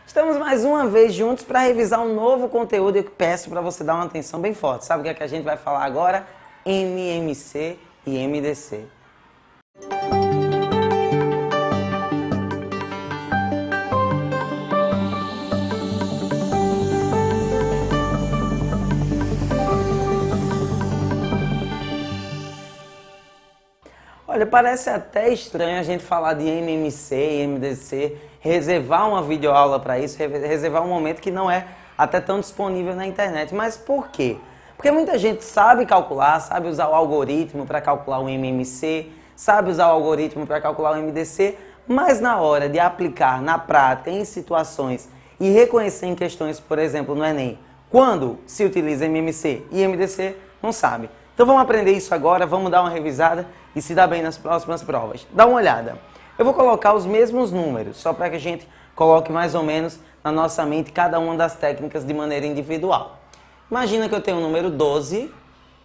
Estamos mais uma vez juntos para revisar um novo conteúdo e eu peço para você dar uma atenção bem forte. Sabe o que é que a gente vai falar agora? MMC e MDC. Olha, parece até estranho a gente falar de MMC e MDC, reservar uma videoaula para isso, reservar um momento que não é até tão disponível na internet. Mas por quê? Porque muita gente sabe calcular, sabe usar o algoritmo para calcular o MMC, sabe usar o algoritmo para calcular o MDC, mas na hora de aplicar na prática, em situações e reconhecer em questões, por exemplo, no Enem, quando se utiliza MMC e MDC, não sabe. Então vamos aprender isso agora, vamos dar uma revisada e se dar bem nas próximas provas. Dá uma olhada. Eu vou colocar os mesmos números, só para que a gente coloque mais ou menos na nossa mente cada uma das técnicas de maneira individual. Imagina que eu tenho o número 12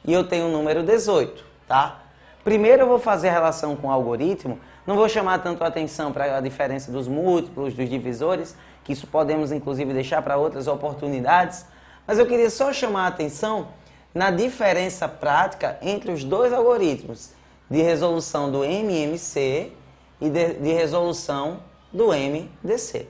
e eu tenho o número 18, tá? Primeiro eu vou fazer a relação com o algoritmo, não vou chamar tanto a atenção para a diferença dos múltiplos, dos divisores, que isso podemos inclusive deixar para outras oportunidades, mas eu queria só chamar a atenção na diferença prática entre os dois algoritmos de resolução do MMC e de resolução do MDC.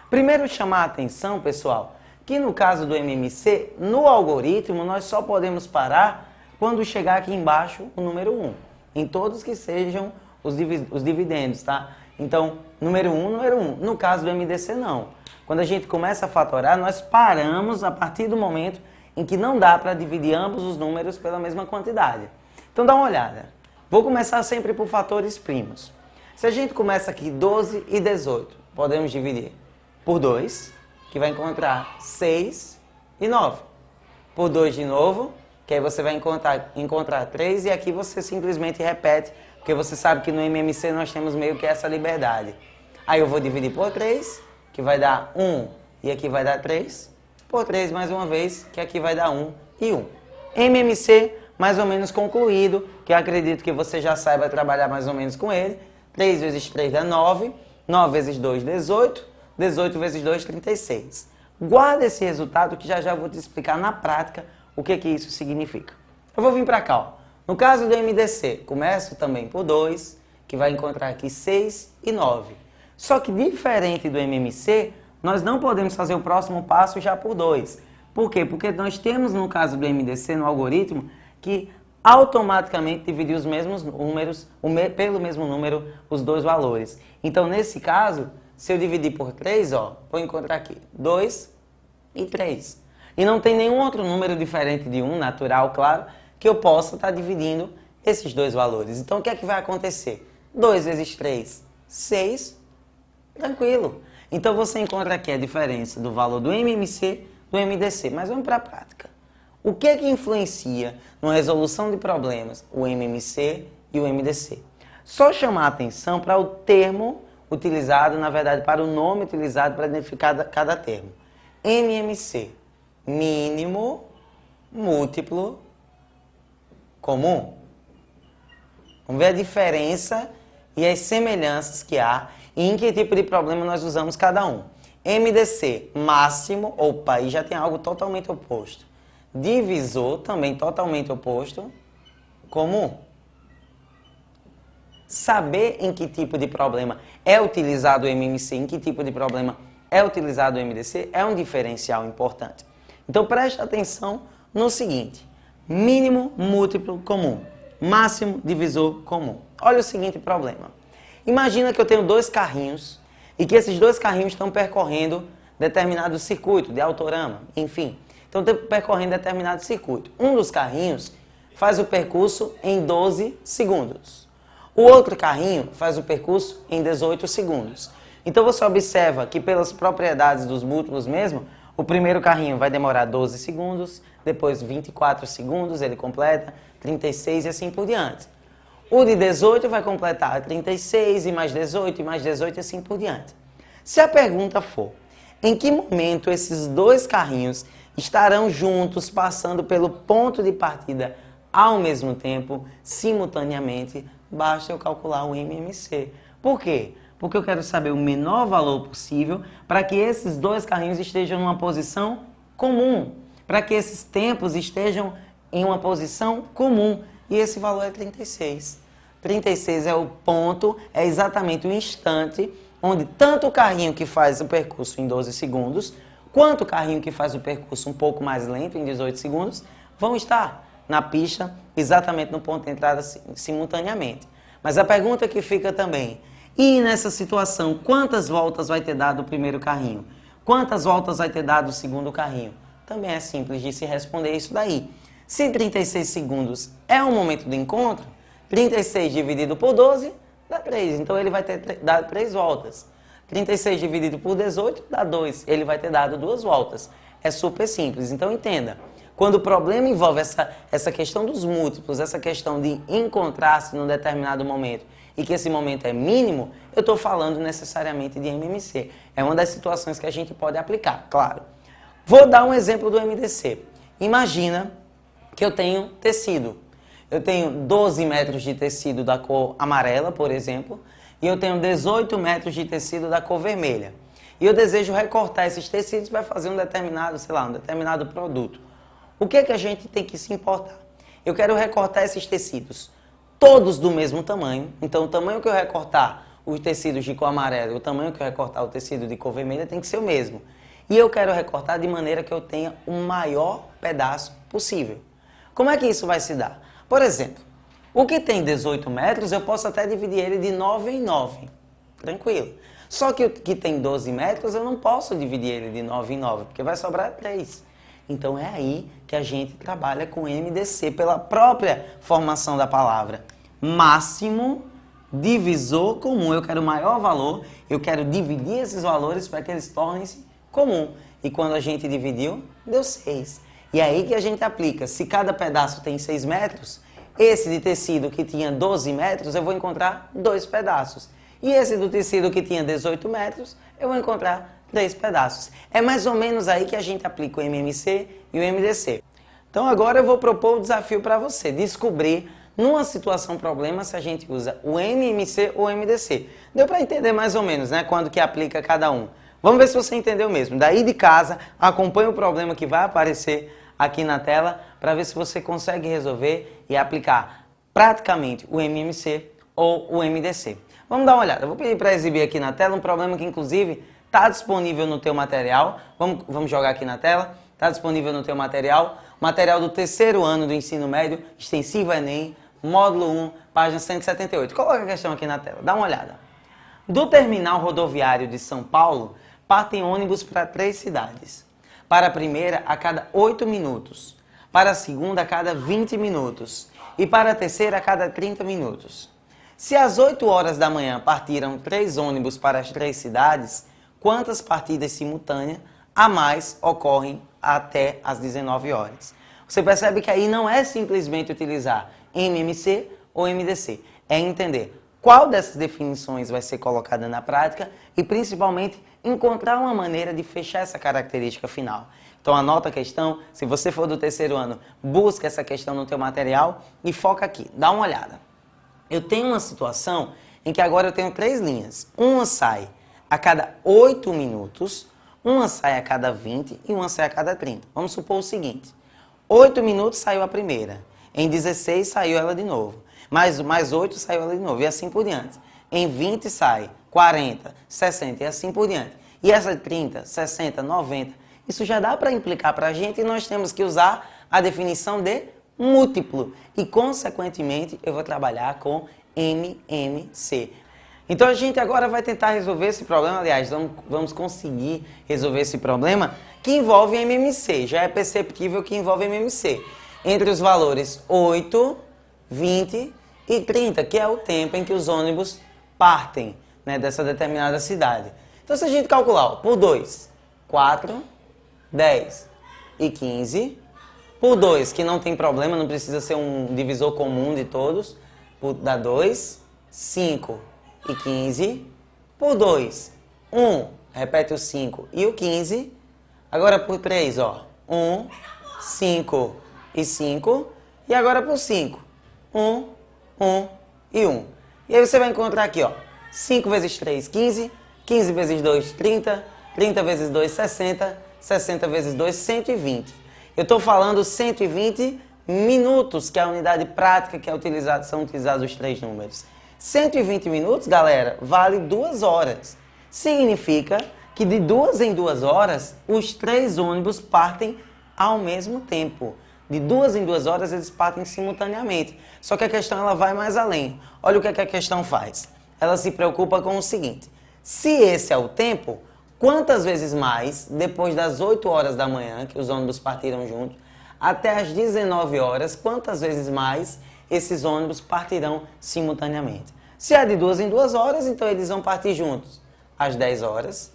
Primeiro chamar a atenção, pessoal, que no caso do MMC, no algoritmo, nós só podemos parar quando chegar aqui embaixo o número 1, em todos que sejam os dividendos, tá? Então, número 1, número 1. No caso do MDC, não. Quando a gente começa a fatorar, nós paramos a partir do momento em que não dá para dividir ambos os números pela mesma quantidade. Então dá uma olhada. Vou começar sempre por fatores primos. Se a gente começa aqui 12 e 18, podemos dividir por 2, que vai encontrar 6 e 9. Por 2 de novo, que aí você vai encontrar 3 e aqui você simplesmente repete, porque você sabe que no MMC nós temos meio que essa liberdade. Aí eu vou dividir por 3, que vai dar 1 e aqui vai dar 3. Por 3 mais uma vez, que aqui vai dar 1 e 1. MMC, mais ou menos concluído, que eu acredito que você já saiba trabalhar mais ou menos com ele. 3 vezes 3 dá 9, 9 vezes 2, 18, 18 vezes 2, 36. Guarda esse resultado que já vou te explicar na prática o que isso significa. Eu vou vir para cá, ó. No caso do MDC, começo também por 2, que vai encontrar aqui 6 e 9. Só que diferente do MMC, nós não podemos fazer o próximo passo já por 2. Por quê? Porque nós temos, no caso do MDC, no algoritmo, que automaticamente dividir os mesmos números, pelo mesmo número, os dois valores. Então, nesse caso, se eu dividir por 3, ó, vou encontrar aqui 2 e 3. E não tem nenhum outro número diferente de 1, natural, claro, que eu possa estar dividindo esses dois valores. Então, o que é que vai acontecer? 2 vezes 3, 6, tranquilo. Então, você encontra aqui a diferença do valor do MMC do MDC. Mas vamos para a prática. O que é que influencia na resolução de problemas o MMC e o MDC? Só chamar a atenção para o termo utilizado, na verdade, para o nome utilizado para identificar cada termo. MMC, mínimo, múltiplo, comum. Vamos ver a diferença e as semelhanças que há e em que tipo de problema nós usamos cada um. MDC, máximo, opa, aí já tem algo totalmente oposto. Divisor, também totalmente oposto. Comum. Saber em que tipo de problema é utilizado o MMC, em que tipo de problema é utilizado o MDC, é um diferencial importante. Então preste atenção no seguinte: mínimo, múltiplo, comum. Máximo, divisor, comum. Olha o seguinte problema. Imagina que eu tenho dois carrinhos e que esses dois carrinhos estão percorrendo determinado circuito de autorama, enfim. Então, estão percorrendo determinado circuito. Um dos carrinhos faz o percurso em 12 segundos. O outro carrinho faz o percurso em 18 segundos. Então, você observa que pelas propriedades dos múltiplos mesmo, o primeiro carrinho vai demorar 12 segundos, depois 24 segundos, ele completa, 36 e assim por diante. O de 18 vai completar 36 e mais 18 e assim por diante. Se a pergunta for, em que momento esses dois carrinhos estarão juntos, passando pelo ponto de partida ao mesmo tempo, simultaneamente, basta eu calcular o MMC. Por quê? Porque eu quero saber o menor valor possível para que esses dois carrinhos estejam numa posição comum, para que esses tempos estejam em uma posição comum. E esse valor é 36. 36 é o ponto, é exatamente o instante onde tanto o carrinho que faz o percurso em 12 segundos, quanto o carrinho que faz o percurso um pouco mais lento, em 18 segundos, vão estar na pista exatamente no ponto de entrada simultaneamente. Mas a pergunta que fica também, e nessa situação, quantas voltas vai ter dado o primeiro carrinho? Quantas voltas vai ter dado o segundo carrinho? Também é simples de se responder isso daí. Se 36 segundos é o momento do encontro, 36 dividido por 12 dá 3. Então ele vai ter dado 3 voltas. 36 dividido por 18 dá 2. Ele vai ter dado 2 voltas. É super simples. Então entenda, quando o problema envolve essa questão dos múltiplos, essa questão de encontrar-se num determinado momento e que esse momento é mínimo, eu estou falando necessariamente de MMC. É uma das situações que a gente pode aplicar, claro. Vou dar um exemplo do MDC. Imagina que eu tenho tecido. Eu tenho 12 metros de tecido da cor amarela, por exemplo, e eu tenho 18 metros de tecido da cor vermelha. E eu desejo recortar esses tecidos para fazer um determinado produto. O que é que a gente tem que se importar? Eu quero recortar esses tecidos todos do mesmo tamanho. Então, o tamanho que eu recortar os tecidos de cor amarela e o tamanho que eu recortar o tecido de cor vermelha tem que ser o mesmo. E eu quero recortar de maneira que eu tenha o maior pedaço possível. Como é que isso vai se dar? Por exemplo, o que tem 18 metros, eu posso até dividir ele de 9 em 9. Tranquilo. Só que o que tem 12 metros, eu não posso dividir ele de 9 em 9, porque vai sobrar 3. Então é aí que a gente trabalha com MDC, pela própria formação da palavra. Máximo divisor comum. Eu quero maior valor, eu quero dividir esses valores para que eles tornem-se comum. E quando a gente dividiu, deu 6. E é aí que a gente aplica. Se cada pedaço tem 6 metros, esse de tecido que tinha 12 metros, eu vou encontrar 2 pedaços. E esse do tecido que tinha 18 metros, eu vou encontrar 3 pedaços. É mais ou menos aí que a gente aplica o MMC e o MDC. Então agora eu vou propor o desafio para você, descobrir numa situação problema se a gente usa o MMC ou o MDC. Deu para entender mais ou menos, né, quando que aplica cada um. Vamos ver se você entendeu mesmo. Daí de casa, acompanhe o problema que vai aparecer aqui na tela para ver se você consegue resolver e aplicar praticamente o MMC ou o MDC. Vamos dar uma olhada. Eu vou pedir para exibir aqui na tela um problema que inclusive está disponível no teu material. Vamos jogar aqui na tela. Está disponível no teu material. Material do terceiro ano do ensino médio, extensivo Enem, módulo 1, página 178. Coloca a questão aqui na tela, dá uma olhada. Do terminal rodoviário de São Paulo, partem ônibus para 3 cidades. Para a primeira, a cada 8 minutos. Para a segunda, a cada 20 minutos. E para a terceira, a cada 30 minutos. Se às 8 horas da manhã partiram 3 ônibus para as 3 cidades, quantas partidas simultâneas a mais ocorrem até às 19 horas? Você percebe que aí não é simplesmente utilizar MMC ou MDC. É entender qual dessas definições vai ser colocada na prática e, principalmente, encontrar uma maneira de fechar essa característica final. Então, anota a questão. Se você for do terceiro ano, busca essa questão no teu material e foca aqui. Dá uma olhada. Eu tenho uma situação em que agora eu tenho 3 linhas. Uma sai a cada 8 minutos, uma sai a cada 20 e uma sai a cada 30. Vamos supor o seguinte. 8 minutos saiu a primeira. Em 16 saiu ela de novo. Mais 8 saiu ela de novo. E assim por diante. Em 20 sai 40, 60 e assim por diante. E essa 30, 60, 90, isso já dá para implicar para a gente e nós temos que usar a definição de múltiplo. E, consequentemente, eu vou trabalhar com MMC. Então, a gente agora vai tentar resolver esse problema. Aliás, vamos conseguir resolver esse problema que envolve MMC. Já é perceptível que envolve MMC. Entre os valores 8, 20 e 30, que é o tempo em que os ônibus partem, né, dessa determinada cidade. Então, se a gente calcular ó, por 2, 4, 10 e 15... Por 2, que não tem problema, não precisa ser um divisor comum de todos. Dá 2, 5 e 15. Por 2, 1, repete o 5 e o 15. Agora por 3, ó, 1, 5 e 5. E agora por 5, 1, 1 e 1. E aí você vai encontrar aqui, ó, 5 vezes 3, 15. 15 vezes 2, 30. 30 vezes 2, 60. 60 vezes 2, 120. Eu estou falando 120 minutos, que é a unidade prática que são utilizados os três números. 120 minutos, galera, vale 2 horas. Significa que de 2 em 2 horas, os 3 ônibus partem ao mesmo tempo. De 2 em 2 horas, eles partem simultaneamente. Só que a questão ela vai mais além. Olha o que a questão faz. Ela se preocupa com o seguinte. Se esse é o tempo, quantas vezes mais, depois das 8 horas da manhã, que os ônibus partiram juntos, até as 19 horas, quantas vezes mais esses ônibus partirão simultaneamente? Se é de 2 em 2 horas, então eles vão partir juntos às 10 horas,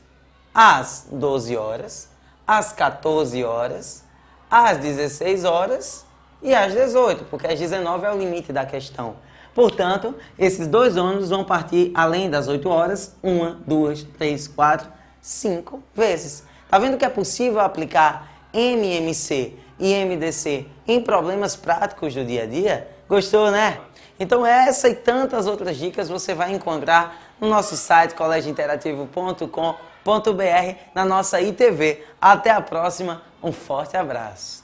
às 12 horas, às 14 horas, às 16 horas e às 18, porque às 19 é o limite da questão. Portanto, esses 2 ônibus vão partir além das 8 horas, 1, 2, 3, 4, 5 vezes. Tá vendo que é possível aplicar MMC e MDC em problemas práticos do dia a dia? Gostou, né? Então essa e tantas outras dicas você vai encontrar no nosso site colégiointerativo.com.br, na nossa ITV. Até a próxima, um forte abraço.